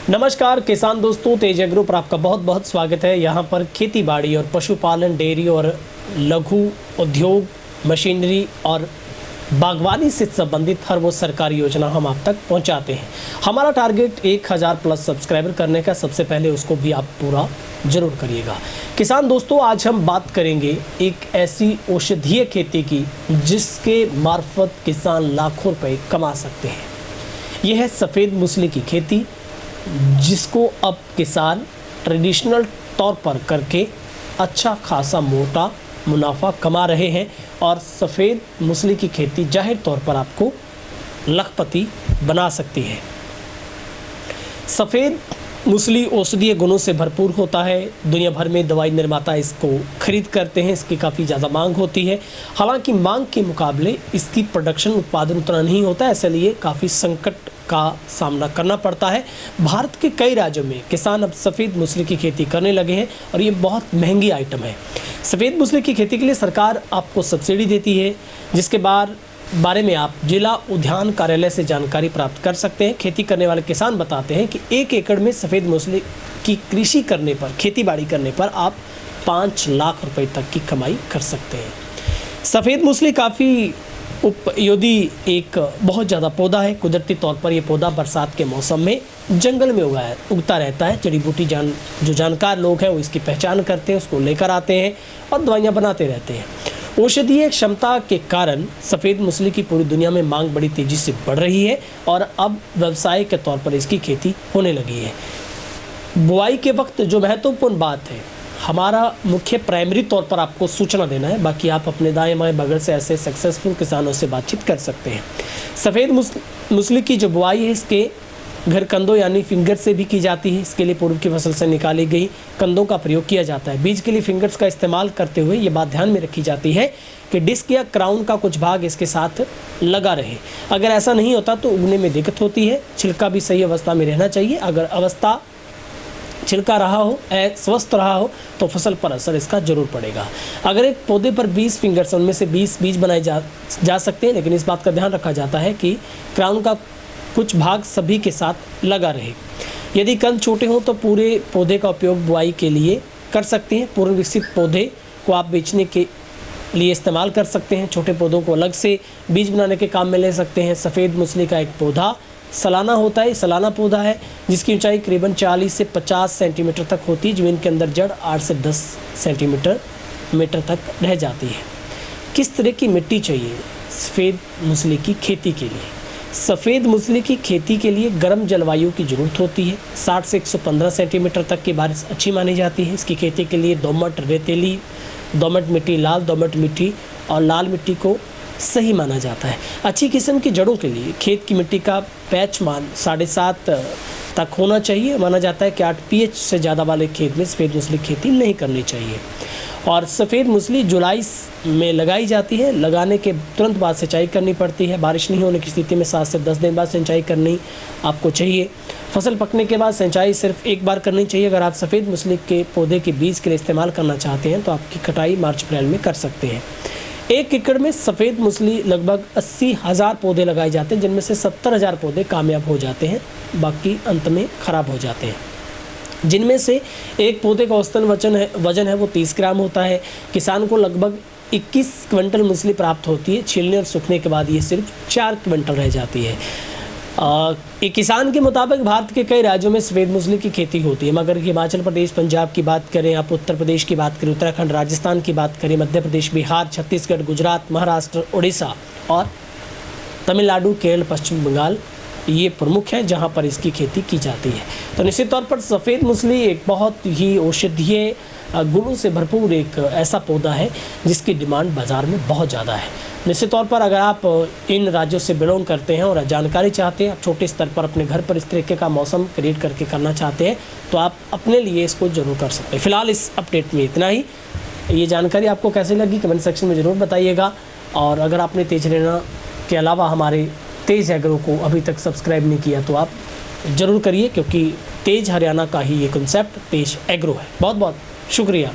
नमस्कार किसान दोस्तों, तेज एग्रो पर आपका बहुत बहुत स्वागत है। यहाँ पर खेती बाड़ी और पशुपालन, डेयरी और लघु उद्योग, मशीनरी और बागवानी से संबंधित हर वो सरकारी योजना हम आप तक पहुँचाते हैं। हमारा टारगेट 1000 प्लस सब्सक्राइबर करने का, सबसे पहले उसको भी आप पूरा जरूर करिएगा। किसान दोस्तों, आज हम बात करेंगे एक ऐसी औषधीय खेती की जिसके मार्फत किसान लाखों रुपए कमा सकते हैं। यह है सफ़ेद मूसली की खेती, जिसको अब किसान ट्रेडिशनल तौर पर करके अच्छा खासा मोटा मुनाफा कमा रहे हैं। और सफ़ेद मूसली की खेती जाहिर तौर पर आपको लखपति बना सकती है। सफ़ेद मूसली औषधीय गुणों से भरपूर होता है। दुनिया भर में दवाई निर्माता इसको खरीद करते हैं, इसकी काफ़ी ज़्यादा मांग होती है। हालांकि मांग के मुकाबले इसकी प्रोडक्शन उत्पादन उतना नहीं होता, इसलिए काफ़ी संकट का सामना करना पड़ता है। भारत के कई राज्यों में किसान अब सफ़ेद मूसली की खेती करने लगे हैं और ये बहुत महंगी आइटम है। सफ़ेद मूसली की खेती के लिए सरकार आपको सब्सिडी देती है, जिसके बारे में आप जिला उद्यान कार्यालय से जानकारी प्राप्त कर सकते हैं। खेती करने वाले किसान बताते हैं कि 1 एकड़ में सफ़ेद मूसली की कृषि करने पर, खेती बाड़ी करने पर आप 5 लाख रुपए तक की कमाई कर सकते हैं। सफ़ेद मूसली काफ़ी उपयोगी एक बहुत ज़्यादा पौधा है। कुदरती तौर पर यह पौधा बरसात के मौसम में जंगल में उगता रहता है। जड़ी बूटी जो जानकार लोग हैं वो इसकी पहचान करते हैं, उसको लेकर आते हैं और दवाइयाँ बनाते रहते हैं। औषधीय क्षमता के कारण सफ़ेद मूसली की पूरी दुनिया में मांग बड़ी तेज़ी से बढ़ रही है और अब व्यवसाय के तौर पर इसकी खेती होने लगी है। बुआई के वक्त जो महत्वपूर्ण बात है, हमारा मुख्य प्राइमरी तौर पर आपको सूचना देना है। बाकी आप अपने दाएं बाएं बगल से ऐसे सक्सेसफुल किसानों से बातचीत कर सकते हैं। सफ़ेद मूसली की जो बुआई है, इसके घर कंदों यानी फिंगर से भी की जाती है। इसके लिए पूर्व की फसल से निकाली गई कंदों का प्रयोग किया जाता है। बीज के लिए फिंगर्स का इस्तेमाल करते हुए ये बात ध्यान में रखी जाती है कि डिस्क या क्राउन का कुछ भाग इसके साथ लगा रहे। अगर ऐसा नहीं होता तो उगने में दिक्कत होती है। छिलका भी सही अवस्था में रहना चाहिए। अगर अवस्था छिलका रहा हो, स्वस्थ रहा हो, तो फसल पर असर इसका जरूर पड़ेगा। अगर एक पौधे पर 20 फिंगर्स, उनमें से 20 बीज बनाए जा सकते हैं, लेकिन इस बात का ध्यान रखा जाता है कि क्राउन का कुछ भाग सभी के साथ लगा रहे। यदि कंद छोटे हों तो पूरे पौधे का उपयोग बुआई के लिए कर सकते हैं। पूर्ण विकसित पौधे को आप बेचने के लिए इस्तेमाल कर सकते हैं। छोटे पौधों को अलग से बीज बनाने के काम में ले सकते हैं। सफ़ेद मूसली का एक पौधा सालाना होता है, सालाना पौधा है जिसकी ऊंचाई करीबन 40 से 50 सेंटीमीटर तक होती है। ज़मीन के अंदर जड़ 8 से 10 सेंटीमीटर तक रह जाती है। किस तरह की मिट्टी चाहिए सफ़ेद मूसली की खेती के लिए? सफ़ेद मूसली की खेती के लिए गर्म जलवायु की ज़रूरत होती है। 60 से 115 सेंटीमीटर तक की बारिश अच्छी मानी जाती है। इसकी खेती के लिए दोमट, रेतीली दोमट मिट्टी, लाल दोमट मिट्टी और लाल मिट्टी को सही माना जाता है। अच्छी किस्म की जड़ों के लिए खेत की मिट्टी का पैच मान 7.5 तक होना चाहिए। माना जाता है कि 8 pH से ज़्यादा वाले खेत में सफ़ेद मूसली खेती नहीं करनी चाहिए। और सफ़ेद मूसली जुलाई में लगाई जाती है। लगाने के तुरंत बाद सिंचाई करनी पड़ती है। बारिश नहीं होने की स्थिति में 7 से 10 दिन बाद सिंचाई करनी आपको चाहिए। फसल पकने के बाद सिंचाई सिर्फ एक बार करनी चाहिए। अगर आप सफ़ेद मूसली के पौधे के बीज के लिए इस्तेमाल करना चाहते हैं तो आपकी कटाई मार्च अप्रैल में कर सकते हैं। 1 एकड़ में सफ़ेद मूसली लगभग 80,000 पौधे लगाए जाते हैं, जिनमें से 70,000 पौधे कामयाब हो जाते हैं, बाकी अंत में ख़राब हो जाते हैं। जिनमें से एक पौधे का औसतन वजन है वो 30 ग्राम होता है। किसान को लगभग 21 क्विंटल मूसली प्राप्त होती है। छीलने और सूखने के बाद ये सिर्फ 4 क्विंटल रह जाती है। एक किसान के मुताबिक भारत के कई राज्यों में सफ़ेद मूसली की खेती होती है, मगर हिमाचल प्रदेश, पंजाब की बात करें, आप उत्तर प्रदेश की बात करें, उत्तराखंड, राजस्थान की बात करें, मध्य प्रदेश, बिहार, छत्तीसगढ़, गुजरात, महाराष्ट्र, उड़ीसा और तमिलनाडु, केरल, पश्चिम बंगाल ये प्रमुख है जहां पर इसकी खेती की जाती है। तो निश्चित तौर पर सफ़ेद मूसली एक बहुत ही औषधीय गुणों से भरपूर एक ऐसा पौधा है जिसकी डिमांड बाज़ार में बहुत ज़्यादा है। निश्चित तौर पर अगर आप इन राज्यों से बिलोंग करते हैं और जानकारी चाहते हैं, आप छोटे स्तर पर अपने घर पर इस तरीके का मौसम क्रिएट करके करना चाहते हैं, तो आप अपने लिए इसको ज़रूर कर सकते हैं। फ़िलहाल इस अपडेट में इतना ही। ये जानकारी आपको कैसे लगी कमेंट सेक्शन में ज़रूर बताइएगा। और अगर आपने तेज रैना के अलावा हमारे तेज एग्रो को अभी तक सब्सक्राइब नहीं किया तो आप ज़रूर करिए, क्योंकि तेज हरियाणा का ही ये कॉन्सेप्ट तेज एग्रो है। बहुत बहुत शुक्रिया।